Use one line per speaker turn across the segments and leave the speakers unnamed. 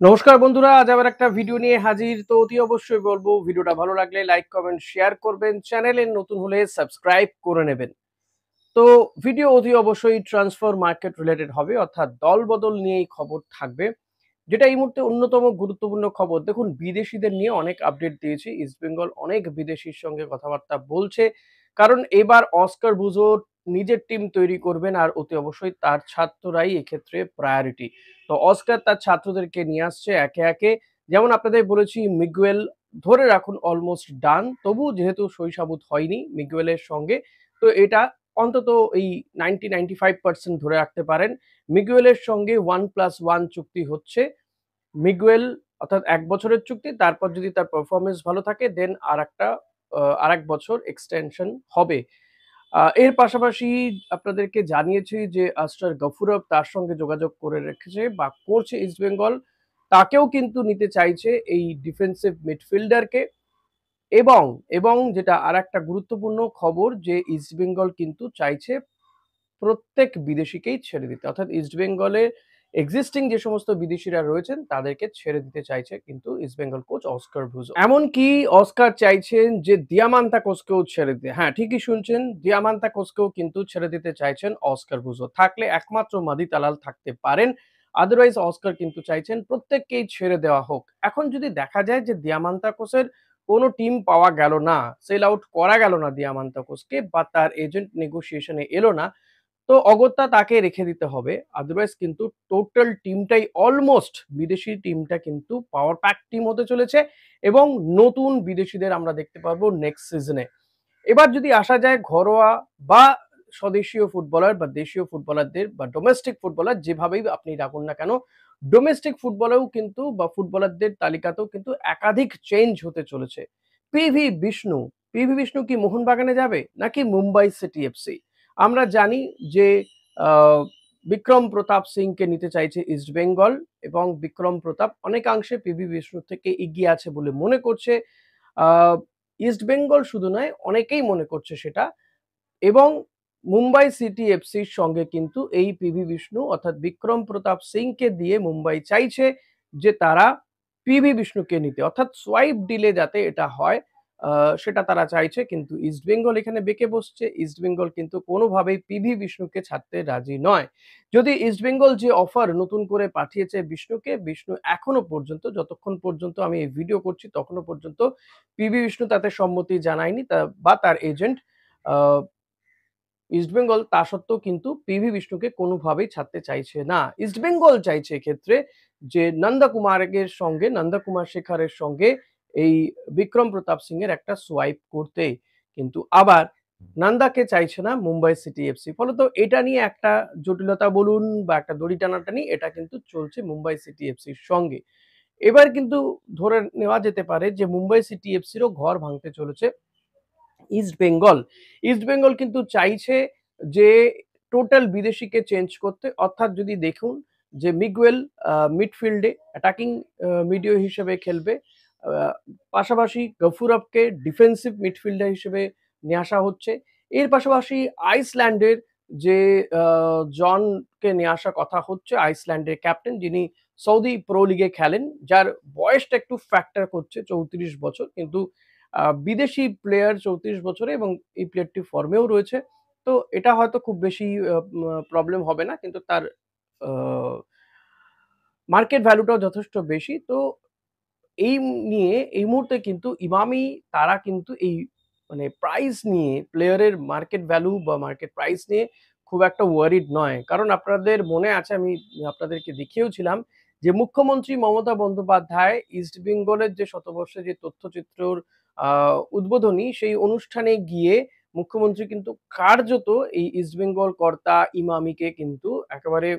নমস্কার বন্ধুরা, আজ আবার একটা ভিডিও নিয়ে হাজির। তো অতি অবশ্যই বলবো ভিডিওটা ভালো লাগলে লাইক কমেন্ট শেয়ার করবেন, চ্যানেলে নতুন হলে সাবস্ক্রাইব করে নেবেন। তো ভিডিও অতি অবশ্যই ট্রান্সফার মার্কেট রিলেটেড হবে, অর্থাৎ দল বদল নিয়েই খবর থাকবে, যেটা এই মুহূর্তে অন্যতম গুরুত্বপূর্ণ খবর। দেখুন, বিদেশিদের নিয়ে অনেক আপডেট দিয়েছি। ইস্টবেঙ্গল অনেক বিদেশির সঙ্গে কথাবার্তা বলছে, কারণ এবার অস্কার বুজো নিজের টিম তৈরি করবেন, আর অতি অবশ্যই তার ছাত্ররাই এক্ষেত্রে প্রায়োরিটি। তো অস্কার তার ছাত্রদেরকে নিয়ে আসছে একে একে। যেমন আপনাদের বলেছি, মিগুয়েল ধরে রাখুন অলমোস্ট ডান, তবু যেহেতু সই-সাবুত হয়নি মিগুয়েলের সঙ্গে, তো এটা অন্তত এই 95% ধরে রাখতে পারেন। মিগুয়েলের সঙ্গে 1+1 চুক্তি হচ্ছে। মিগুয়েল অর্থাৎ ১ বছরের চুক্তি, তারপর যদি তার পারফরম্যান্স ভালো থাকে দেন আরেক বছর এক্সটেনশন হবে। এর পাশাপাশি আপনাদেরকে জানিয়েছি যে আশরার গফুরভ তার সঙ্গে যোগাযোগ করে রেখেছে বা করছে ইস্টবেঙ্গল। তাকেও কিন্তু নিতে চাইছে এই ডিফেন্সিভ মিডফিল্ডারকে। এবং, এবং যেটা আরেকটা গুরুত্বপূর্ণ খবর, যে ইস্টবেঙ্গল কিন্তু চাইছে প্রত্যেক বিদেশিকেই ছেড়ে দিতে। অর্থাৎ ইস্টবেঙ্গলে এক্সিস্টিং যে সমস্ত বিদেশিরা রয়েছেন তাদেরকে ছেড়ে দিতে চাইছে কিন্তু ইস্টবেঙ্গল কোচ অস্কার ব্রুজো। এমনকি অস্কার চাইছেন যে দিয়ামান্তাকোসকেও ছেড়ে দিতে। হ্যাঁ, ঠিকই শুনছেন, দিয়ামান্তাকোসকেও কিন্তু ছেড়ে দিতে চাইছেন অস্কার ব্রুজো। থাকলে একমাত্র মাদি তালাল থাকতে পারেন। আদারওয়াইজ অস্কার কিন্তু চাইছেন প্রত্যেককেই ছেড়ে দেওয়া হোক। এখন যদি দেখা যায় যে দিয়ামান্তাকোসের কোনো টিম পাওয়া গেল না, সেল আউট করা গেল না দিয়ামান্তাকোসকে, বা তার এজেন্ট নেগোসিয়েশনে এলো না, তো অগত্যা তাকে রেখে দিতে হবে। আদারওয়াইজ কিন্তু টোটাল টিমটাই অলমোস্ট বিদেশি টিমটা কিন্তু পাওয়ার প্যাক টিম হতে চলেছে, এবং নতুন বিদেশিদের আমরা দেখতে পারবো নেক্সট সিজনে। এবার যদি আসা যায় ঘরোয়া বা স্বদেশীয় ফুটবলার বা দেশীয় ফুটবলারদের বা ডোমেস্টিক ফুটবলার, যেভাবেই আপনি ডাকুন না কেন, ডোমেস্টিক ফুটবলেও কিন্তু বা ফুটবলারদের তালিকাতেও কিন্তু একাধিক চেঞ্জ হতে চলেছে। পিভি বিষ্ণু, পিভি বিষ্ণু কি মোহনবাগানে যাবে নাকি মুম্বাই সিটি এফসি? আমরা জানি যে আহ, বিক্রম প্রতাপ সিংকে নিতে চাইছে ইস্টবেঙ্গল, এবং বিক্রম প্রতাপ অনেকাংশে পিভি বিষ্ণু থেকে এগিয়ে আছে বলে মনে করছে আহ, ইস্টবেঙ্গল শুধু নয়, অনেকেই মনে করছে সেটা। এবং মুম্বাই সিটি এফসির সঙ্গে কিন্তু এই পিভি বিষ্ণু অর্থাৎ বিক্রম প্রতাপ সিংকে দিয়ে মুম্বাই চাইছে যে তারা পিভি বিষ্ণুকে নিতে, অর্থাৎ সোয়াইপ ডিলে যাতে এটা হয়, সেটা তারা চাইছে। কিন্তু ইস্টবেঙ্গল এখানে বেঁকে বসছে। ইস্টবেঙ্গল কিন্তু কোনোভাবেই পিভি বিষ্ণুকে ছাড়তে রাজি নয়। যদি ইস্টবেঙ্গল যে অফার নতুন করে পাঠিয়েছে বিষ্ণুকে, বিষ্ণু এখনো পর্যন্ত, যতক্ষণ পর্যন্ত আমি এই ভিডিও করছি তখনো পর্যন্ত পিভি বিষ্ণু তাতে সম্মতি জানায়নি, বা তার এজেন্ট। ইস্টবেঙ্গল তা সত্ত্বেও কিন্তু পিভি বিষ্ণুকে কোনোভাবেই ছাড়তে চাইছে না। ইস্টবেঙ্গল চাইছে এক্ষেত্রে যে নন্দকুমার শেখরের সঙ্গে এই বিক্রম প্রতাপ সিং এর একটা সোয়াইপ করতে। কিন্তু আবার নন্দাকে চাইছে না মুম্বাই সিটি এফসি। ফলত এটা নিয়ে একটা জটিলতা বলুন বা একটা দড়ি টানাটানি, এটা কিন্তু চলছে মুম্বাই সিটি এফসির সঙ্গে। এবার কিন্তু ধরে নেওয়া যেতে পারে যে মুম্বাই সিটি এফসিরও ঘর ভাঙতে চলেছে ইস্টবেঙ্গল। ইস্টবেঙ্গল কিন্তু চাইছে যে টোটাল বিদেশিকে চেঞ্জ করতে। অর্থাৎ যদি দেখুন যে মিগুয়েল মিডফিল্ডে অ্যাটাকিং মিডিও হিসেবে খেলবে। আ পাশাপাশি গফুরভকে ডিফেন্সিভ মিডফিল্ডার হিসেবে নিয়ে আসা হচ্ছে। এর পাশাপাশি আইসল্যান্ডের যে আ জনকে নিয়ে আসার কথা হচ্ছে, আইসল্যান্ডের ক্যাপ্টেন যিনি সৌদি প্রো লিগে খেলেন, যার বয়সটা একটু ফ্যাক্টর করছে, ৩৪ বছর। কিন্তু বিদেশি প্লেয়ার ৩৪ বছরে, এবং এই প্লেয়ারটি ফর্মেও রয়েছে। তো এটা হয়তো খুব বেশি প্রবলেম হবে না। কিন্তু তার আ মার্কেট ভ্যালুটাও যথেষ্ট বেশি। তো এই নিয়ে এই মুহূর্তে কিন্তু ইমামি তারা কিন্তু এই মানে প্রাইস নিয়ে, প্লেয়ারের মার্কেট ভ্যালু বা মার্কেট প্রাইস নিয়ে খুব একটা ওয়ারিড নয়। কারণ আপনাদের মনে আছে, আমি আপনাদেরকে দেখিয়েওছিলাম যে মুখ্যমন্ত্রী মমতা বন্দ্যোপাধ্যায় ইস্টবেঙ্গলের যে শতবর্ষে যে তথ্যচিত্রর আ উদ্বোধনী, সেই অনুষ্ঠানে গিয়ে মুখ্যমন্ত্রী কিন্তু কার্যত এই ইস্টবেঙ্গল কর্তা ইমামিকে কিন্তু একেবারে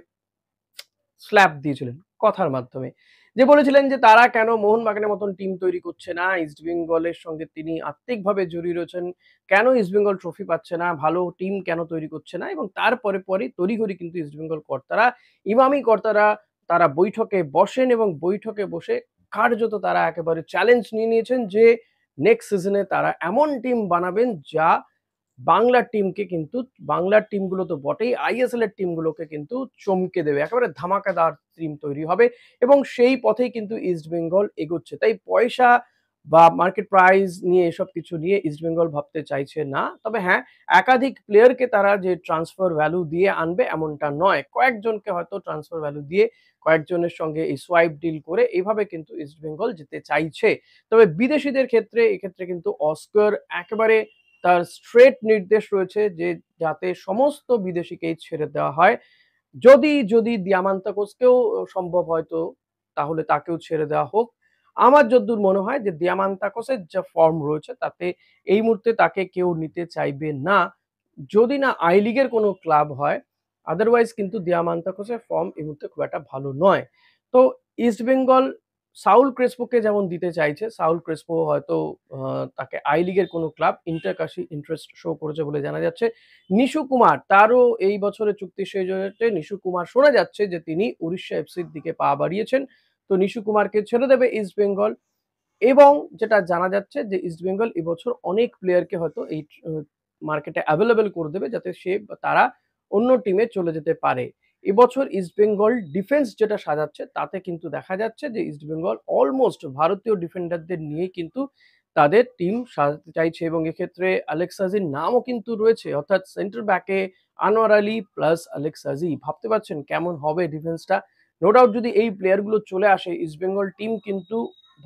স্ল্যাপ দিয়েছিলেন কথার মাধ্যমে। যে বলেছিলেন যে তারা কেন মোহনবাগানের মতন টিম তৈরি করছে না, ইস্টবেঙ্গলের সঙ্গে তিনি আত্মিকভাবে জড়িয়ে রয়েছেন। কেন ইস্টবেঙ্গল ট্রফি পাচ্ছে না, ভালো টিম কেন তৈরি করছে না, এবং তারপরে তড়িঘড়ি কিন্তু ইস্টবেঙ্গল কর্তারা, ইমামি কর্তারা তারা বৈঠকে বসেন, এবং বৈঠকে বসে কার্যত তারা একেবারে চ্যালেঞ্জ নিয়ে নিয়েছেন যে নেক্সট সিজনে তারা এমন টিম বানাবেন যা বাংলার টিমকে কিন্তু, বাংলার টিমগুলো তো বটেই, আইএসএল এর টিমগুলোকে কিন্তু চমকে দেবে। একেবারে ধামাকাদার টিম তৈরি হবে এবং সেই পথেই কিন্তু ইস্টবেঙ্গল এগোচ্ছে। তাই পয়সা বা মার্কেট প্রাইস নিয়ে এসব কিছু নিয়ে ইস্টবেঙ্গল ভাবতে চাইছে না। তবে হ্যাঁ, একাধিক প্লেয়ারকে তারা যে ট্রান্সফার ভ্যালু দিয়ে আনবে এমনটা নয়। কয়েকজনকে হয়তো ট্রান্সফার ভ্যালু দিয়ে কয়েকজনের সঙ্গে এই সোয়াইপ ডিল করে এভাবে কিন্তু ইস্টবেঙ্গল যেতে চাইছে। তবে বিদেশিদের ক্ষেত্রে এক্ষেত্রে কিন্তু অস্কার একেবারে তার স্ট্রেট নির্দেশ রয়েছে যে যাতে সমস্ত বিদেশিকেই ছেড়ে দেওয়া হয়। যদি দিয়ামান্তাকোসকেও সম্ভব হয়তো তাহলে তাকেও ছেড়ে দেওয়া হোক। আমার যদ্দূর মনে হয় যে দিয়ামান্তাকোসের যা ফর্ম রয়েছে তাতে এই মুহূর্তে তাকে কেউ নিতে চাইবে না। যদি না আই লিগের কোনো ক্লাব হয়, আদারওয়াইজ কিন্তু দিয়ামান্তাকোসের ফর্ম এই মুহূর্তে খুব একটা ভালো নয়। তো ইস্টবেঙ্গল সাউল ক্রেসপোকে যেমন দিতে চাইছে, সাউল ক্রেসপো হয়তো তাকে আই লিগের কোনো ক্লাব ইন্টার কাছে ইন্টারেস্ট শো করেছে বলে জানা যাচ্ছে। নিশু কুমার তারও এই বছরের চুক্তি শেষ হয়েছে। নিশু কুমার শোনা যাচ্ছে যে তিনি উড়িষ্যা এফসির দিকে পা বাড়িয়েছেন। তো নিশু কুমারকে ছেড়ে দেবে ইস্টবেঙ্গল এবং যেটা জানা যাচ্ছে যে ইস্টবেঙ্গল এবছর অনেক প্লেয়ারকে হয়তো এই মার্কেটে অ্যাভেলেবল করে দেবে যাতে তারা অন্য টিমে চলে যেতে পারে। এবছর ইস্টবেঙ্গল ডিফেন্স যেটা সাজাচ্ছে তাতে কিন্তু দেখা যাচ্ছে যে ইস্টবেঙ্গল অলমোস্ট ভারতীয় ডিফেন্ডারদের নিয়েই কিন্তু তাদের টিম সাজাতে চাইছে এবং এক্ষেত্রে অ্যালেক্স হাজির নামও কিন্তু রয়েছে, অর্থাৎ সেন্টার ব্যাকে আনোয়ার আলী প্লাস অ্যালেক্স হাজি। ভাবতে পারছেন কেমন হবে ডিফেন্সটা? নো ডাউট যদি এই প্লেয়ারগুলো চলে আসে ইস্টবেঙ্গল টিম কিন্তু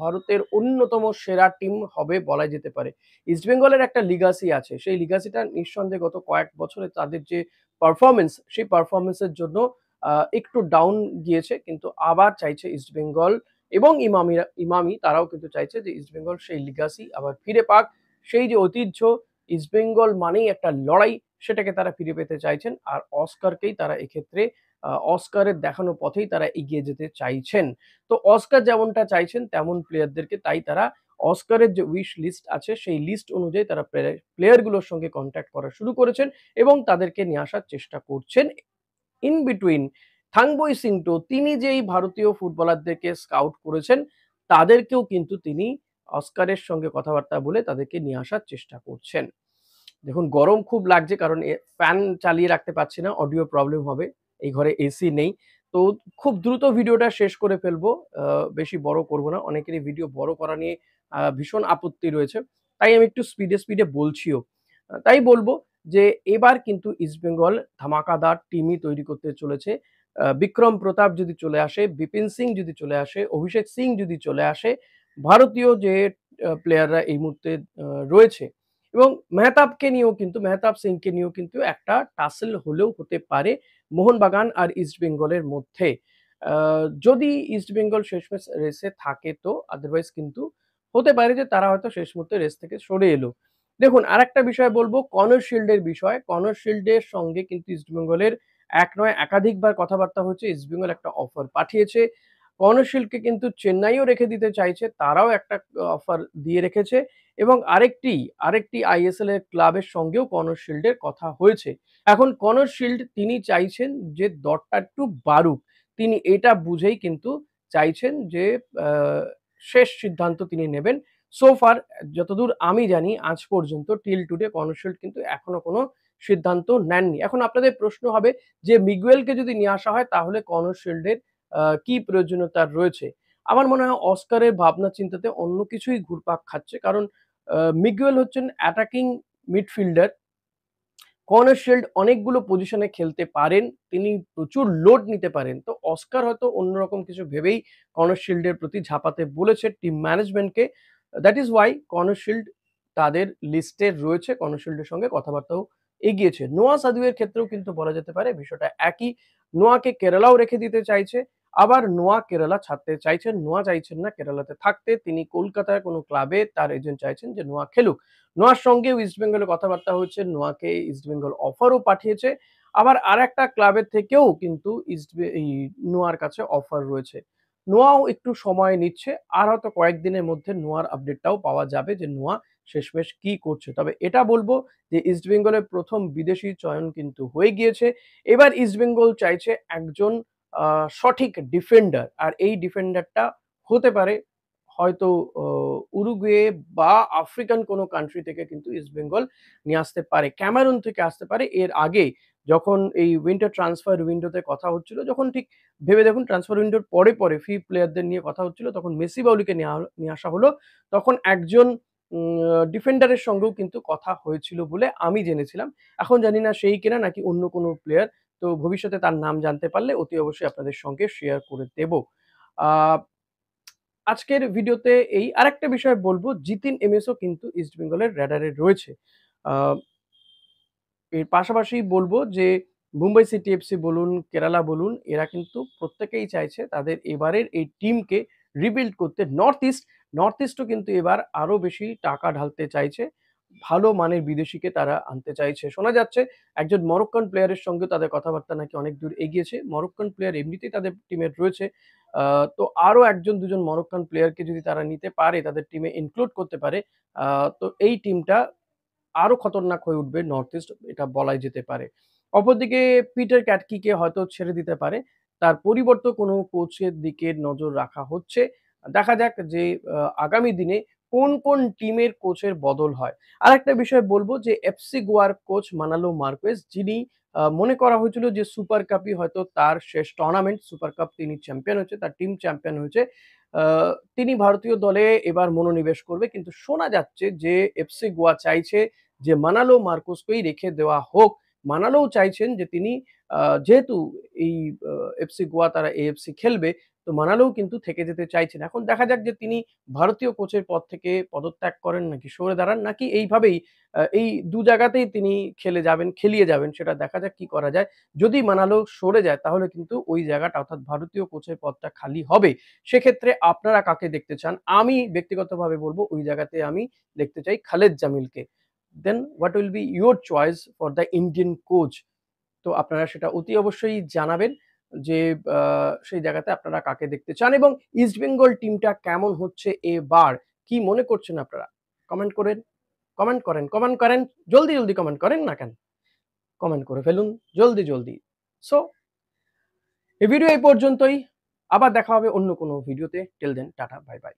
ভারতের অন্যতম সেরা টিম হবে বলাই যেতে পারে। ইস্টবেঙ্গলের একটা লিগাসি আছে। সেই লিগাসিটা নিঃসন্দেহে গত কয়েক বছরে তাদের যে পারফরম্যান্স, সেই পারফরম্যান্সের জন্য একটু ডাউন গিয়েছে। কিন্তু আবার চাইছে ইস্টবেঙ্গল এবং ইমামি তারাও কিন্তু চাইছে যে ইস্টবেঙ্গল সেই লিগাসি আবার ফিরে পাক। সেই যে ঐতিহ্য, ইস্টবেঙ্গল মানেই একটা লড়াই, সেটাকে তারা ফিরে পেতে চাইছেন। আর অস্কারকেই তারা এক্ষেত্রে অস্কারের দেখানো পথেই তারা এগিয়ে যেতে চাইছেন। তো অস্কার যেমনটা চাইছেন তেমন প্লেয়ারদেরকে তাই তারা অস্কারের যে উইশ লিস্ট আছে সেই লিস্ট অনুযায়ী তারা প্লেয়ারগুলোর সঙ্গে কন্ট্যাক্ট করা শুরু করেছেন এবং তাদেরকে নিয়ে আসার চেষ্টা করছেন। ইন বিটুইন থাংবই সিংটো তিনি যেই ভারতীয় ফুটবলারদেরকে স্কাউট করেছেন তাদেরকেও কিন্তু তিনি অস্কারের সঙ্গে কথাবার্তা বলে তাদেরকে নিয়ে আসার চেষ্টা করছেন। দেখুন গরম খুব লাগছে কারণ ফ্যান চালিয়ে রাখতে পারছি না, অডিও প্রবলেম হবে। এই ঘরে এসি নেই। তো খুব দ্রুত ভিডিওটা শেষ করে ফেলবো। বেশি বড় করব না। অনেকেরই ভিডিও বড় করা নিয়ে ভীষণ আপত্তি রয়েছে। তাই আমি একটু স্পিডে বলছিও। তাই বলব যে এবার কিন্তু ইস্টবেঙ্গল ধামাকাদার টিমই তৈরি করতে চলেছে। বিক্রম প্রতাপ যদি চলে আসে, বিপিন সিং যদি চলে আসে, অভিষেক সিং যদি চলে আসে, ভারতীয় যে প্লেয়াররা এই মুহূর্তে রয়েছে এবং মেহতাব সিংকে নিয়েও কিন্তু একটা টাসেল হলেও হতে পারে মোহনবাগান আর ইস্টবেঙ্গলের মধ্যে। যদি ইস্টবেঙ্গল শেষমেশ রেসে থাকে তো আদারওয়াইজ কিন্তু হতে পারে যে তারা হয়তো শেষ মুহূর্তে রেস থেকে সরে এলো। দেখুন আরেকটা বিষয় বলবো কনর শিল্ডের বিষয়। কনর শিল্ডের সঙ্গে কিন্তু ইস্টবেঙ্গলের এক নয় একাধিকবার কথাবার্তা হয়েছে। ইস্টবেঙ্গল একটা অফার পাঠিয়েছে। কনর শিল্ডকে কিন্তু চেন্নাইও রেখে দিতে চাইছে। তারাও একটা অফার দিয়ে রেখেছে এবং আরেকটি আইএসএল এর ক্লাবের সঙ্গেও কনর শিল্ডের কথা হয়েছে। এখন কনর শিল্ড তিনি চাইছেন যে দরটা একটু বাড়ুক। তিনি এটা বুঝেই কিন্তু চাইছেন যে আ শেষ সিদ্ধান্ত তিনি নেবেন। সো ফার যতদূর আমি জানি আজ পর্যন্ত টিল টুডে কনর শিল্ড কিন্তু এখনো কোনো সিদ্ধান্ত নেননি। এখন আপনাদের প্রশ্ন হবে যে মিগুয়েলকে যদি নিয়ে আসা হয় তাহলে কনর শিল্ডের কি প্রয়োজনীয়তা রয়েছে? আমার মনে হয় অস্কারের ভাবনা চিন্তাতে অন্য কিছুই ঘুরপাক খাচ্ছে। কারণ মিগুয়েল হচ্ছেন অ্যাটাকিং মিডফিল্ডার। কর্নার শিল্ড অনেকগুলো পজিশনে খেলতে পারেন। তিনি প্রচুর লোড নিতে পারেন। তো অস্কার হয়তো অন্যরকম কিছু ভেবেই কর্নার শিল্ডের প্রতি ঝাঁপাতে বলেছে টিম ম্যানেজমেন্টকে। That is Y corner shield তাদের লিস্টে রয়েছে। কর্নার শিল্ডের সঙ্গে কথাবার্তাও এগিয়েছে। নোয়া সাদুয়ের ক্ষেত্রেও কিন্তু বলা যেতে পারে বিষয়টা একই। নোয়াকে কেরালাও রেখে দিতে চাইছে। আবার নোয়া কেরালা ছাড়তে চাইছেন। নোয়া চাইছেন না কেরালাতে থাকতে। তিনি কলকাতার কোনো ক্লাবে তার এজেন্ট চাইছেন যে নোয়া খেলুক। নোয়ার সঙ্গেও ইস্টবেঙ্গলের কথাবার্তা হচ্ছে। নোয়াকে ইস্টবেঙ্গল অফারও পাঠিয়েছে। আবার আরেকটা ক্লাবের থেকেও কিন্তু এই নোয়ার কাছে অফার রয়েছে। নোয়াও একটু সময় নিচ্ছে। আর হয়তো কয়েকদিনের মধ্যে নোয়ার আপডেটটাও পাওয়া যাবে যে নোয়া শেষমেশ কি করছে। তবে এটা বলব যে ইস্টবেঙ্গলের ১ম বিদেশি চয়ন কিন্তু হয়ে গিয়েছে। এবার ইস্টবেঙ্গল চাইছে একজন সঠিক ডিফেন্ডার। আর এই ডিফেন্ডারটা হতে পারে হয়তো উরুগুয়ে বা আফ্রিকান কোনো কান্ট্রি থেকে কিন্তু ইস্টবেঙ্গল নিয়ে আসতে পারে। ক্যামেরুন থেকে আসতে পারে। এর আগে যখন এই উইন্টার ট্রান্সফার উইন্ডোতে কথা হচ্ছিল, যখন ঠিক ভেবে দেখুন ট্রান্সফার উইন্ডোর পরে ফ্রি প্লেয়ারদের নিয়ে কথা হচ্ছিল, তখন মেসি বাউলিকে নিয়ে আসা হলো। তখন একজন ডিফেন্ডারের সঙ্গেও কিন্তু কথা হয়েছিল বলে আমি জেনেছিলাম। এখন জানি না সেই কিনা নাকি অন্য কোনো প্লেয়ার। তো ভবিষ্যতে তার নাম জানতে পারলে অতি অবশ্যই আপনাদের সঙ্গে শেয়ার করে দেব। আ আজকের ভিডিওতে এই আরেকটা বিষয় বলবো, জিতিন এমএসও কিন্তু ইস্টবেঙ্গলের রাডারে রয়েছে। আ এর পাশাপাশি বলবো যে মুম্বাই সিটি এফসি বলুন, কেরালা বলুন, এরা কিন্তু প্রত্যেকেই চাইছে তাদের এবারের এই টিমকে রিবিল্ড করতে। নর্থ ইস্টও কিন্তু এবার আরো বেশি টাকা ঢালতে চাইছে। ভালো মানের বিদেশিকে তারা আনতে চাইছে। শোনা যাচ্ছে একজন মরক্কান প্লেয়ারের সঙ্গেও তাদের কথাবার্তা নাকি অনেক দূর এগিয়েছে। মরক্কান প্লেয়ার এমনিতেই তাদের টিমে রয়েছে। তো আরো ১ জন ২ জন মরক্কান প্লেয়ারকে যদি তারা নিতে পারে, তাদের টিমে ইনক্লুড করতে পারে, আ তো এই টিমটা আরো খতরনাক হয়ে উঠবে নর্থ ইস্ট, এটা বলাই যেতে পারে। অপরদিকে পিটার ক্যাটকিকে হয়তো ছেড়ে দিতে পারে। তার পরিবর্তে কোনো কোচের দিকে নজর রাখা হচ্ছে। দেখা যাক যে আগামী দিনে কোন টিমের কোচের বদল হয়। আরেকটা বিষয় বলব যে এফসি গোয়ার কোচ মানালো মার্কেস, যিনি মনে করা হয়েছিল যে সুপার কাপই হয়তো তার শেষ টুর্নামেন্ট। সুপার কাপ তিনি চ্যাম্পিয়ন হয়েছে, তার টিম চ্যাম্পিয়ন হয়েছে। আ তিনি ভারতীয় দলে এবার মনোনিবেশ করবে। কিন্তু শোনা যাচ্ছে যে এফসি গোয়া চাইছে যে মানালো মার্কোসকেই রেখে দেওয়া হোক। মানালোও চাইছেন যে তিনি যেহেতু এই আ এফসি গোয়া তারা এএফসি খেলবে, তো মানালোও কিন্তু থেকে যেতে চাইছেন। এখন দেখা যাক যে তিনি ভারতীয় কোচের পদ থেকে পদত্যাগ করেন নাকি সরে দাঁড়ান, নাকি এইভাবেই এই ২ জায়গাতেই তিনি খেলিয়ে যাবেন, সেটা দেখা যাক কি করা যায়। যদি মানালো সরে যায় তাহলে কিন্তু ওই জায়গাটা অর্থাৎ ভারতীয় কোচের পদটা খালি হবে। সেক্ষেত্রে আপনারা কাকে দেখতে চান? আমি ব্যক্তিগতভাবে বলব ওই জায়গাতে আমি দেখতে চাই Khaled জামিলকে। Then what will be your choice for the Indian coach? তো আপনারা সেটা অতি অবশ্যই জানাবেন যে সেই জায়গাতে আপনারা কাকে দেখতে চান এবং ইস্টবেঙ্গল টিমটা কেমন হচ্ছে এবার? কি মনে করছেন আপনারা? কমেন্ট করেন, কমেন্ট করেন। জলদি কমেন্ট করেন না কেন? কমেন্ট করে ফেলুন জলদি। সো এই ভিডিও এই পর্যন্তই। আবার দেখা হবে অন্য কোনো ভিডিওতে। Till then tata, bye by.